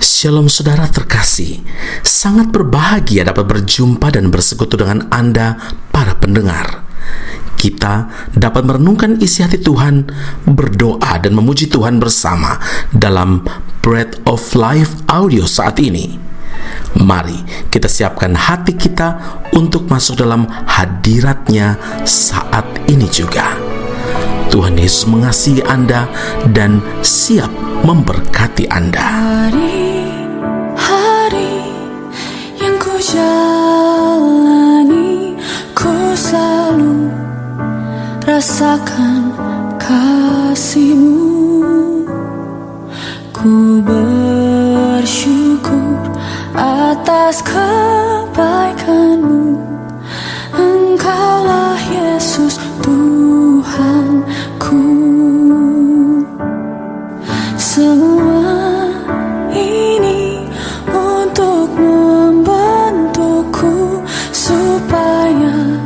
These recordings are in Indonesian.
Shalom saudara terkasih, sangat berbahagia dapat berjumpa dan bersekutu dengan Anda para pendengar. Kita dapat merenungkan isi hati Tuhan, berdoa dan memuji Tuhan bersama dalam Bread of Life audio saat ini. Mari kita siapkan hati kita untuk masuk dalam hadirat-Nya saat ini juga. Tuhan Yesus mengasihi Anda dan siap memberkati Anda. Hari-hari yang ku jalani, ku selalu rasakan kasih-Mu. Ku bersyukur atas kebaikan-Mu. Engkaulah Yesus Tuhanku. Semua ini untuk membentukku supaya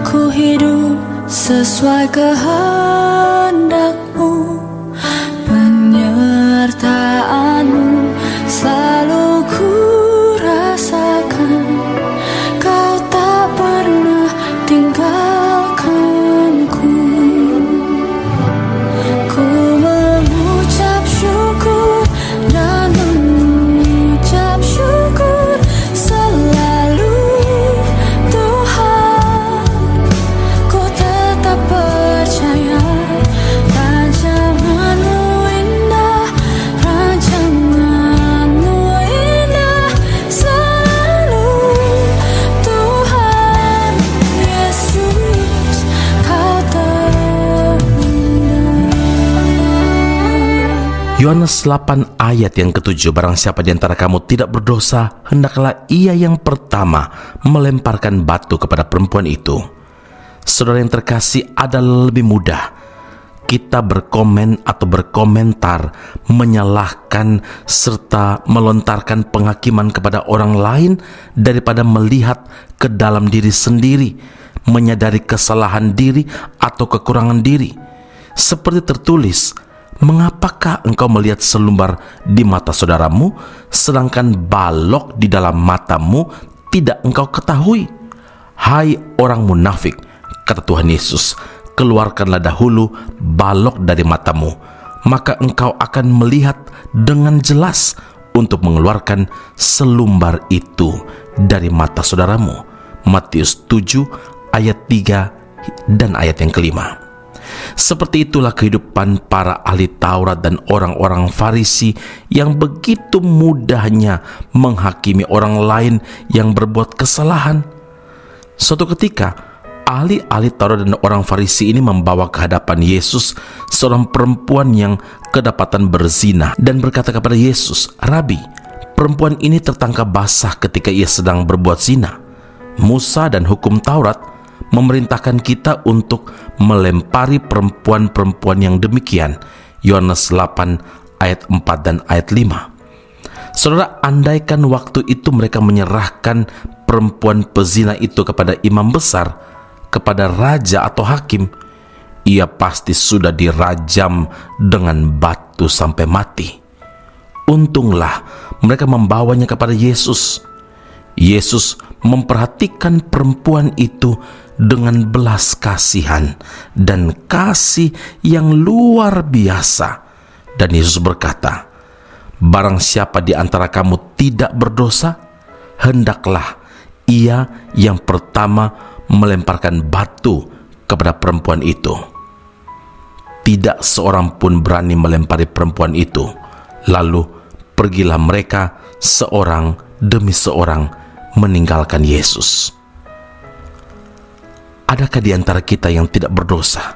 ku hidup sesuai kehendak-Mu. Penyertaan-Mu selalu ku rasakan. Kau tak pernah tinggalkanku. Ku mengucap syukur dan mengucap syukur selalu, Tuhan. Ku tetap percaya rancangan-Mu indah, rancangan-Mu indah selalu, Tuhan Yesus, Kau terindah. Yohanes 8 ayat yang ke-7, barang siapa di antara kamu tidak berdosa, hendaklah ia yang pertama melemparkan batu kepada perempuan itu. Saudara yang terkasih, adalah lebih mudah kita berkomen atau berkomentar, menyalahkan serta melontarkan penghakiman kepada orang lain daripada melihat ke dalam diri sendiri, menyadari kesalahan diri atau kekurangan diri. Seperti tertulis, mengapakah engkau melihat selumbar di mata saudaramu, sedangkan balok di dalam matamu tidak engkau ketahui? Hai orang munafik, kata Tuhan Yesus, keluarkanlah dahulu balok dari matamu, maka engkau akan melihat dengan jelas untuk mengeluarkan selumbar itu dari mata saudaramu. Matius 7 ayat 3 dan ayat yang kelima. Seperti itulah kehidupan para ahli Taurat dan orang-orang Farisi yang begitu mudahnya menghakimi orang lain yang berbuat kesalahan. Suatu ketika, ahli-ahli Taurat dan orang Farisi ini membawa ke hadapan Yesus seorang perempuan yang kedapatan berzina dan berkata kepada Yesus, "Rabi, perempuan ini tertangkap basah ketika ia sedang berbuat zina. Musa dan hukum Taurat memerintahkan kita untuk melempari perempuan-perempuan yang demikian." Yohanes 8 ayat 4 dan ayat 5. Saudara, andaikan waktu itu mereka menyerahkan perempuan pezina itu kepada imam besar, kepada raja atau hakim, ia pasti sudah dirajam dengan batu sampai mati. Untunglah mereka membawanya kepada Yesus. Yesus memperhatikan perempuan itu dengan belas kasihan dan kasih yang luar biasa. Dan Yesus berkata, "Barang siapa di antara kamu tidak berdosa, hendaklah ia yang pertama melemparkan batu kepada perempuan itu." Tidak seorang pun berani melempari perempuan itu. Lalu pergilah mereka seorang demi seorang meninggalkan Yesus. Adakah di antara kita yang tidak berdosa?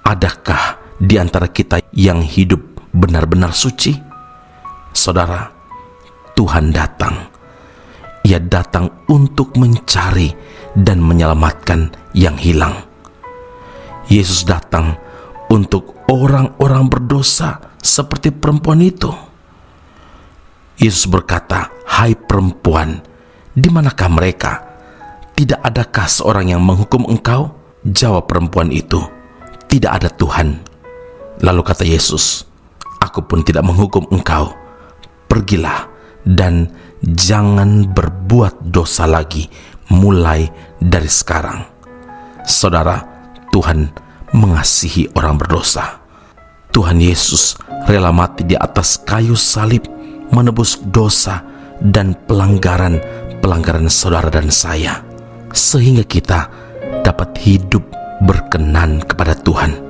Adakah di antara kita yang hidup benar-benar suci? Saudara, Tuhan datang. Ia datang untuk mencari dan menyelamatkan yang hilang. Yesus datang untuk orang-orang berdosa seperti perempuan itu. Yesus berkata, "Hai perempuan, di manakah mereka? Tidak adakah seorang yang menghukum engkau?" Jawab perempuan itu, "Tidak ada Tuhan." Lalu kata Yesus, "Aku pun tidak menghukum engkau. pergilah dan jangan berbuat dosa lagi mulai dari sekarang. Saudara, Tuhan mengasihi orang berdosa. Tuhan Yesus rela mati di atas kayu salib menebus dosa dan pelanggaran saudara dan saya, sehingga kita dapat hidup berkenan kepada Tuhan,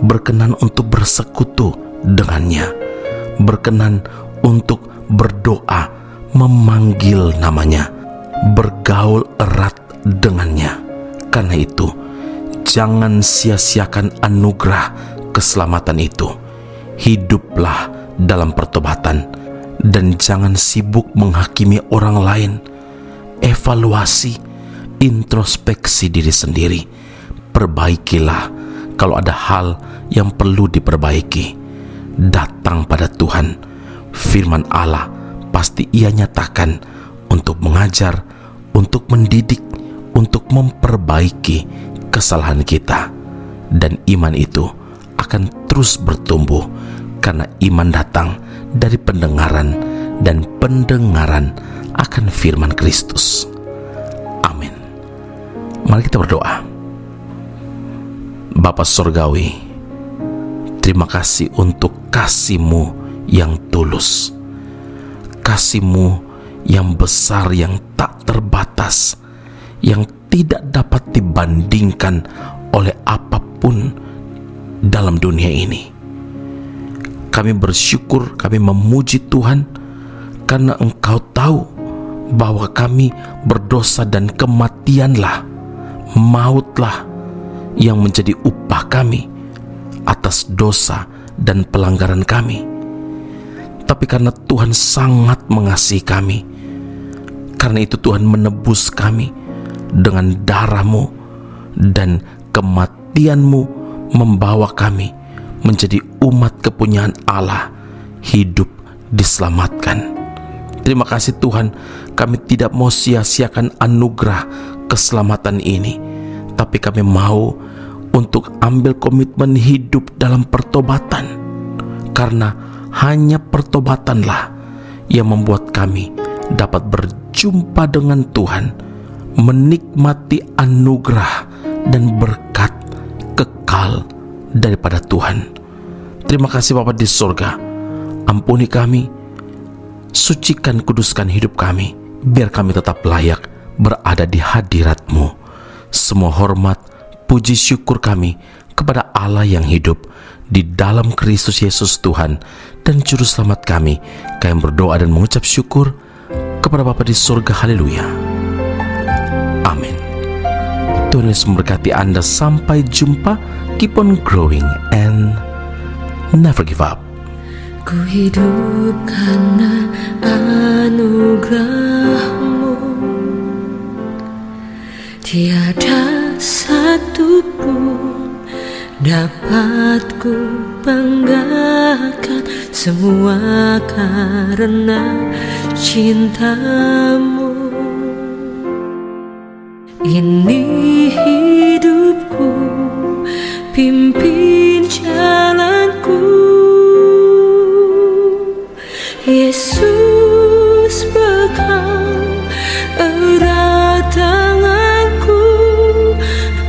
berkenan untuk bersekutu dengannya, berkenan untuk berdoa, memanggil namanya, bergaul erat dengannya. Karena itu, jangan sia-siakan anugerah keselamatan itu. Hiduplah dalam pertobatan dan jangan sibuk menghakimi orang lain. Evaluasi, introspeksi diri sendiri. Perbaikilah kalau ada hal yang perlu diperbaiki. Datang pada Tuhan. Firman Allah pasti Ia nyatakan untuk mengajar, untuk mendidik, untuk memperbaiki kesalahan kita. Dan iman itu akan terus bertumbuh karena iman datang dari pendengaran dan pendengaran akan firman Kristus. Amin. Mari kita berdoa. Bapa Surgawi, terima kasih untuk kasih-Mu yang tulus, kasih-Mu yang besar, yang tak terbatas, yang tidak dapat dibandingkan oleh apapun dalam dunia ini. Kami bersyukur, kami memuji Tuhan karena Engkau tahu bahwa kami berdosa dan kematianlah, mautlah yang menjadi upah kami atas dosa dan pelanggaran kami. Tapi karena Tuhan sangat mengasihi kami, karena itu Tuhan menebus kami dengan darah-Mu, dan kematian-Mu membawa kami menjadi umat kepunyaan Allah, hidup diselamatkan. Terima kasih Tuhan, kami tidak mau sia-siakan anugerah keselamatan ini, tapi kami mau untuk ambil komitmen hidup dalam pertobatan, karena hanya pertobatanlah yang membuat kami dapat berjumpa dengan Tuhan, menikmati anugerah dan berkat kekal daripada Tuhan. Terima kasih Bapa di surga. Ampuni kami, sucikan, kuduskan hidup kami, biar kami tetap layak berada di hadirat-Mu. Semua hormat, puji, syukur kami kepada Allah yang hidup di dalam Kristus Yesus Tuhan dan Juru Selamat kami. Kami berdoa dan mengucap syukur kepada Bapa di surga. Haleluya. Amin. Tuhan Yesus memberkati Anda. Sampai jumpa. Keep on growing and never give up. Ku hidup karena anugerah-Mu, tiada satu pun dapat ku banggakan, semua karena cinta-Mu. Ini hidupku, pimpin jalanku, Yesus pegang erat tanganku.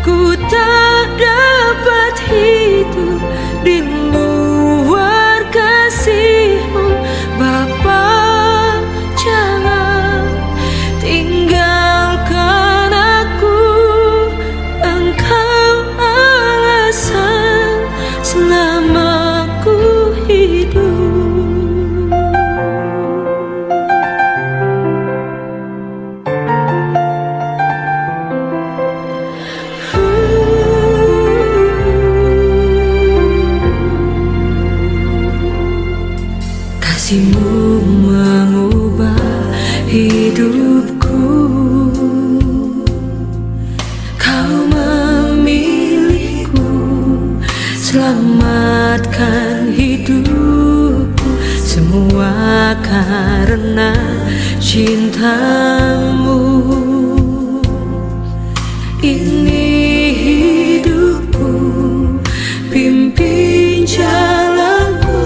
Ku tak dapat hidup di luar kasih-Mu, Bapa. Jangan tinggalkan aku, Engkau alasan selama ku hidup. Kasih-Mu mengubah hidupku, Kau memilihku, selamatkan hidupku, semua karena cinta-Mu. Ini hidupku, pimpin jalanku,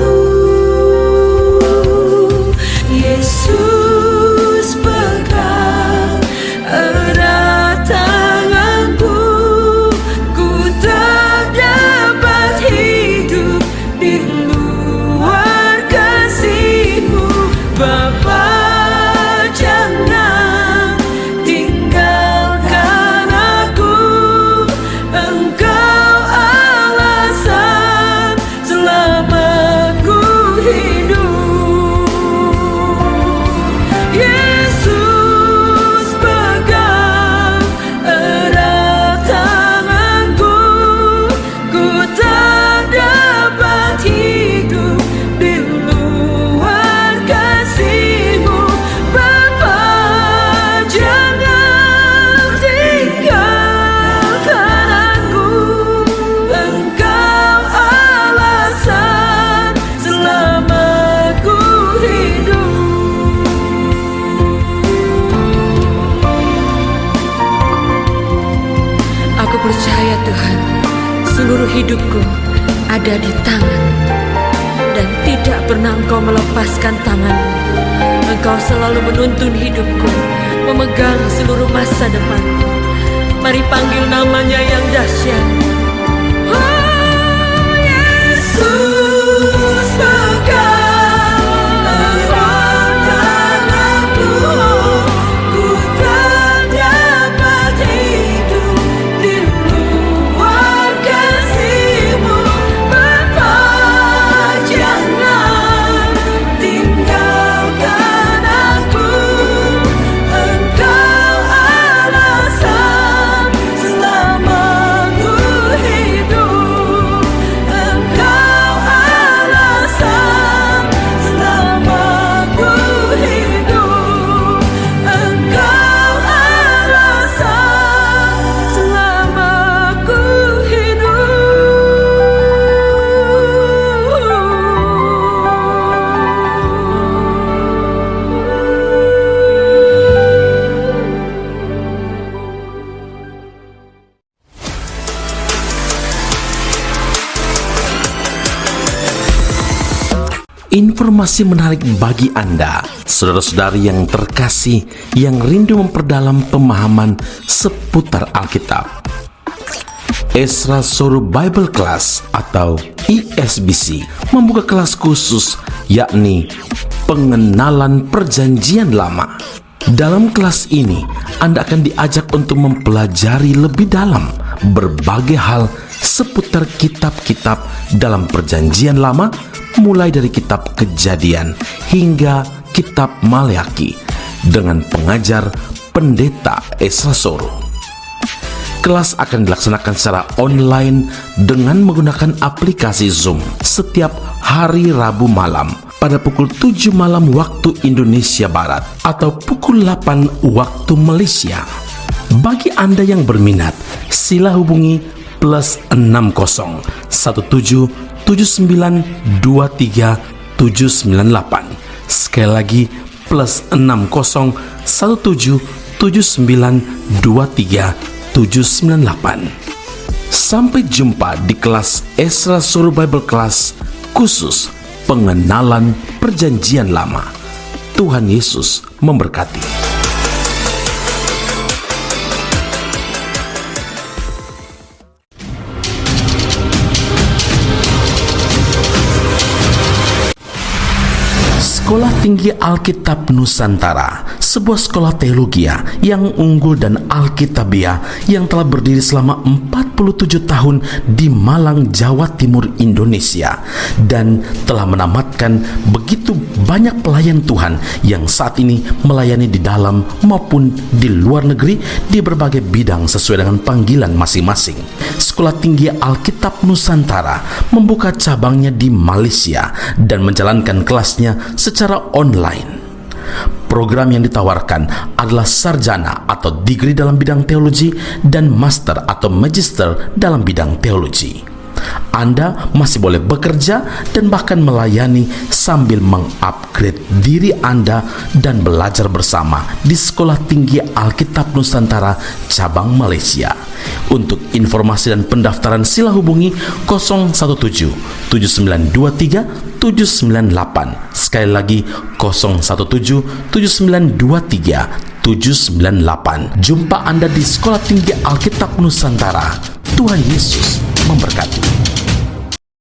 hidupku ada di tangan, dan tidak pernah Engkau melepaskan tangan. Engkau selalu menuntun hidupku, memegang seluruh masa depanku. Mari panggil namanya yang dahsyat. Oh Yesus, pegang erat tanganku, ku tak dapat hidup di luar kasih-Mu. Bapa, jangan tinggalkan aku. Engkau alasan selama ku hidup. Engkau alasan selama ku hidup. Engkau alasan selama ku Informasi menarik bagi Anda, saudara-saudari yang terkasih, yang rindu memperdalam pemahaman seputar Alkitab. Ezra Soru Bible Class atau ESBC membuka kelas khusus, yakni pengenalan Perjanjian Lama. Dalam kelas ini, Anda akan diajak untuk mempelajari lebih dalam berbagai hal seputar kitab-kitab dalam Perjanjian Lama, mulai dari kitab Kejadian hingga kitab Maleakhi dengan pengajar Pendeta Ezra Soru. Kelas akan dilaksanakan secara online dengan menggunakan aplikasi Zoom setiap hari Rabu malam pada pukul 7 malam waktu Indonesia Barat atau pukul 8 waktu Malaysia. Bagi Anda yang berminat, sila hubungi +60 17 7923 798. Sekali lagi +60 17 7923 798. Sampai jumpa di kelas Ezra Soru Bible Class khusus pengenalan Perjanjian Lama. Tuhan Yesus memberkati. Sekolah Tinggi Alkitab Nusantara, sebuah sekolah teologi yang unggul dan alkitabiah yang telah berdiri selama 47 tahun di Malang, Jawa Timur, Indonesia, dan telah menamatkan begitu banyak pelayan Tuhan yang saat ini melayani di dalam maupun di luar negeri di berbagai bidang sesuai dengan panggilan masing-masing. Sekolah Tinggi Alkitab Nusantara membuka cabangnya di Malaysia dan menjalankan kelasnya secara online. Program yang ditawarkan adalah sarjana atau degree dalam bidang teologi dan master atau magister dalam bidang teologi. Anda masih boleh bekerja dan bahkan melayani sambil mengupgrade diri Anda dan belajar bersama di Sekolah Tinggi Alkitab Nusantara cabang Malaysia. Untuk informasi dan pendaftaran sila hubungi 017 7923 798. Sekali lagi 017 7923 798. Jumpa Anda di Sekolah Tinggi Alkitab Nusantara. Tuhan Yesus memberkati.